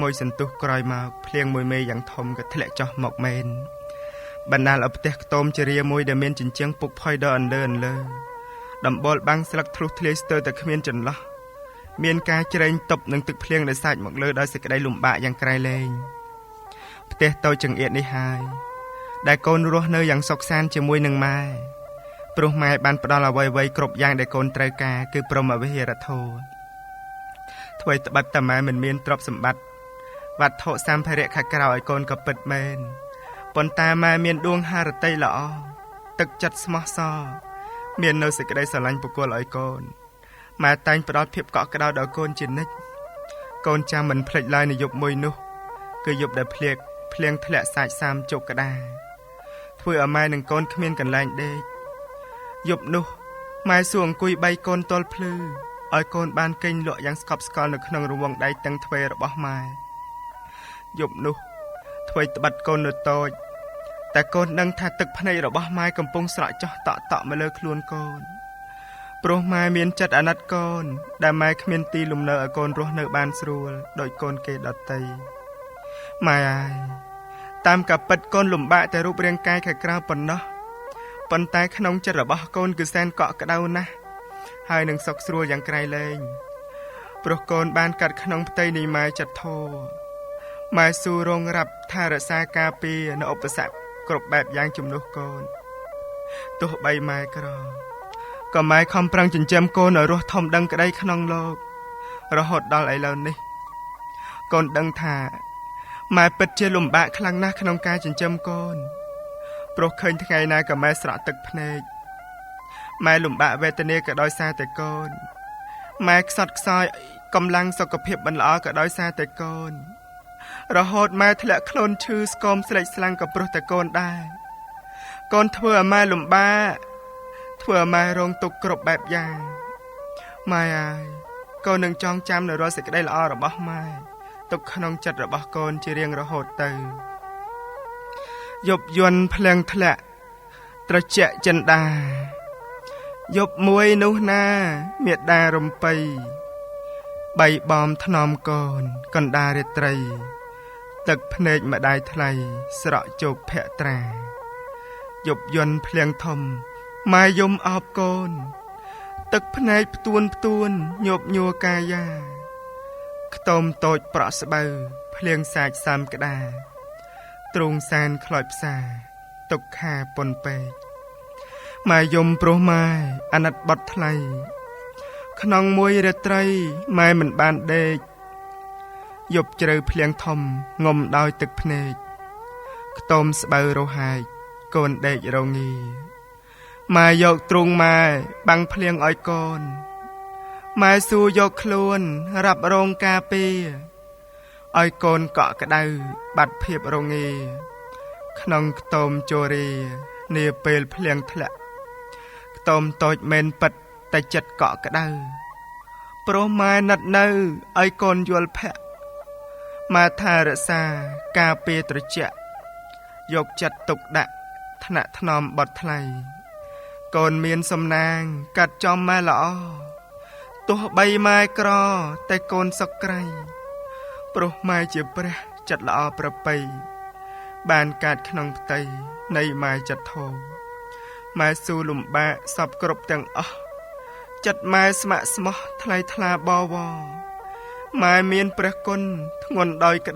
មួយសន្ទុះក្រោយមកភ្លៀងមួយមេយ៉ាងធំក៏ធ្លាក់ចុះមកមែនបណ្ដាលឲ្យផ្ទះខ្ទមជារាមួយដែលមានជញ្ជាំងពុកផុយដល់អន្លើដំបូលបាំងស្លឹកធ្លុះធ្លាយស្ទើរតែគ្មានចន្លោះមានការច្រែងតប់នឹងទឹកភ្លៀងដែលសាច់មកលើដោយសេចក្តីលំបាកយ៉ាងក្រៃលែងផ្ទះតូចចង្អៀតនេះហើយដែលកូនរស់នៅយ៉ាងសុខសាន្តជាមួយនឹងម៉ែព្រោះម៉ែបានផ្ដល់អ្វីៗគ្រប់យ៉ាងដែលកូនត្រូវការគឺព្រមវិហារធម៌ធ្វើឲ្យត្បិតតែម៉ែមិនមានទ្រព្យសម្បត្តិវត្ថុសម្ភារៈខាងក្រៅឲ្យកូនក៏ពិតមែនប៉ុន្តែម៉ែមានដួងហឫទ័យល្អទឹកចិត្តស្មោះសរមាននៅសេចក្តីស្រឡាញ់បុគ្គលឲ្យកូនម៉ែតែងផ្ដល់ភាពកក់ក្ដៅដល់កូនជានិច្ចកូនចាំមិនភ្លេចឡើយនៅយប់មួយនោះគឺយប់ដែលភ្លៀងធ្លាក់សាច់សាមជោគក្តារធ្វើឲ្យម៉ែនិងកូនគ្មានកន្លែងដេកយប់នោះម៉ែសួរអង្គុយបីកូនទល់ភ្លឺឲ្យកូនបានគេងលក់យ៉ាងស្កប់ស្កល់នៅក្នុងរង្វង់ដៃទាំងទ្វេរបស់ម៉ែយប់នោះធ្វើត្បិតកូននៅតូចតែកូនដឹងថាទឹកភ្នែករបស់ម៉ែកំពុងស្រក់ចុះតក់មកលើខ្លួនកូនព្រោះម៉ែមានចិត្តអាណិតកូនដែលម៉ែគ្មានទីលំនៅឲ្យកូនរស់នៅបានស្រួលដោយកូនគេដទៃម៉ែអាយតាមការពិតកូនលំបាកតែរូបរាងកាយខាងក្រៅប៉ុណ្ណោះប៉ុន្តែក្នុងចិត្តរបស់កូនគឺសែនកក់ក្ដៅណាស់ហើយនឹងសុខស្រួលយ៉ាងក្រៃលែងព្រោះកូនបានកាត់ក្នុងផ្ទៃនៃម៉ែចិត្តធោម៉ែស៊ូរងរាប់ថារក្សាការពារនៅឧបសគ្គគ្រប់បែបយ៉ាងជំនួសកូនទោះបីម៉ែក្រក៏ម៉ែខំប្រឹងចិញ្ចឹមកូនឲ្យរស់ធំដឹងក្តីក្នុងโลករហូតដល់ឥឡូវនេះកូនដឹងថាម៉ែពិតជាលំបាកខ្លាំងណាស់ក្នុងការចិញ្ចឹមកូនព្រោះឃើញថ្ងៃណាក៏ម៉ែស្រក់ទឹកភ្នែកម៉ែលំបាកវេទនាក៏ដោយសារតែកូនម៉ែខ្សត់ខ្សោយកម្លាំងសុខភាពមិនល្អក៏ដោយសារតែកូនរហូតម៉ែធ្លាក់ខ្លួនឈឺស្គមស្លេកស្លាំងក៏ព្រោះតែកូនដែរកូនធ្វើឲ្យម៉ែលំបាកធ្វើឲ្យម៉ែរងទុក្ខគ្រប់បែបយ៉ាងម៉ែអាយកូននឹងចងចាំនៅរាល់សេចក្តីល្អរបស់ម៉ែទុកក្នុងចិត្តរបស់កូនជារៀងរហូតទៅយប់យន់ភ្លៀងធ្លាក់ត្រជាក់ចិនដាយប់មួយនោះណាមេដារំពៃបីបំថ្នមកូនកណ្ដារាត្រីទឹកភ្នែកម្ដាយថ្លៃស្រក់ជោគភក្ត្រាយប់យន់ភ្លៀងធំម៉ែយំអោបកូនទឹកភ្នែកផ្ទួនញប់ញួរកាយាខ្ទមតូចប្រក់ស្បៅភ្លៀងសាច់សាមក្តារទ្រូងសានខ្លោចផ្សាទុកខាប៉ុនពេកម៉ែយំព្រោះម៉ែអាណិតបត់ថ្លៃក្នុងមួយរាត្រីម៉ែមិនបានដេកយប់ជ្រៅភ្លៀងធំងុំដោយទឹកភ្នែកខ្ទមស្បៅរហែកកូនដេករងាម៉ែយកទ្រូងម៉ែបាំងភ្លៀងឲ្យកូនម៉ែស៊ូយកខ្លួនរាប់រងការពារឲ្យកូនកក់ក្ដៅបាត់ភាពរងាក្នុងខ្ទមជរានាពេលភ្លៀងធ្លាក់ខ្ទមតូចមែនពិតតែចិត្តកក់ក្ដៅព្រោះម៉ែណិតនៅឲ្យកូនយល់ភ័ក្រម៉ែថារក្សាការពារត្រជាក់យកចិត្តទុកដាក់ថ្នាក់ថ្នមបត់ថ្លៃកូនមានសំណាងកាត់ចំម៉ែល្អទោះបីម៉ែក្រតែកូនសុខក្រៃព្រោះម៉ែជាព្រះចិត្តល្អប្រពៃបានកើតក្នុងផ្ទៃនៃម៉ែចិត្តធម៌ម៉ែស៊ូលំបាកសពគ្រប់ទាំងអស់ចិត្តម៉ែស្ម័គ្រស្មោះថ្លៃថ្លាបវរម៉ែមានព្រះគុណធ្ងន់ដោយក្តី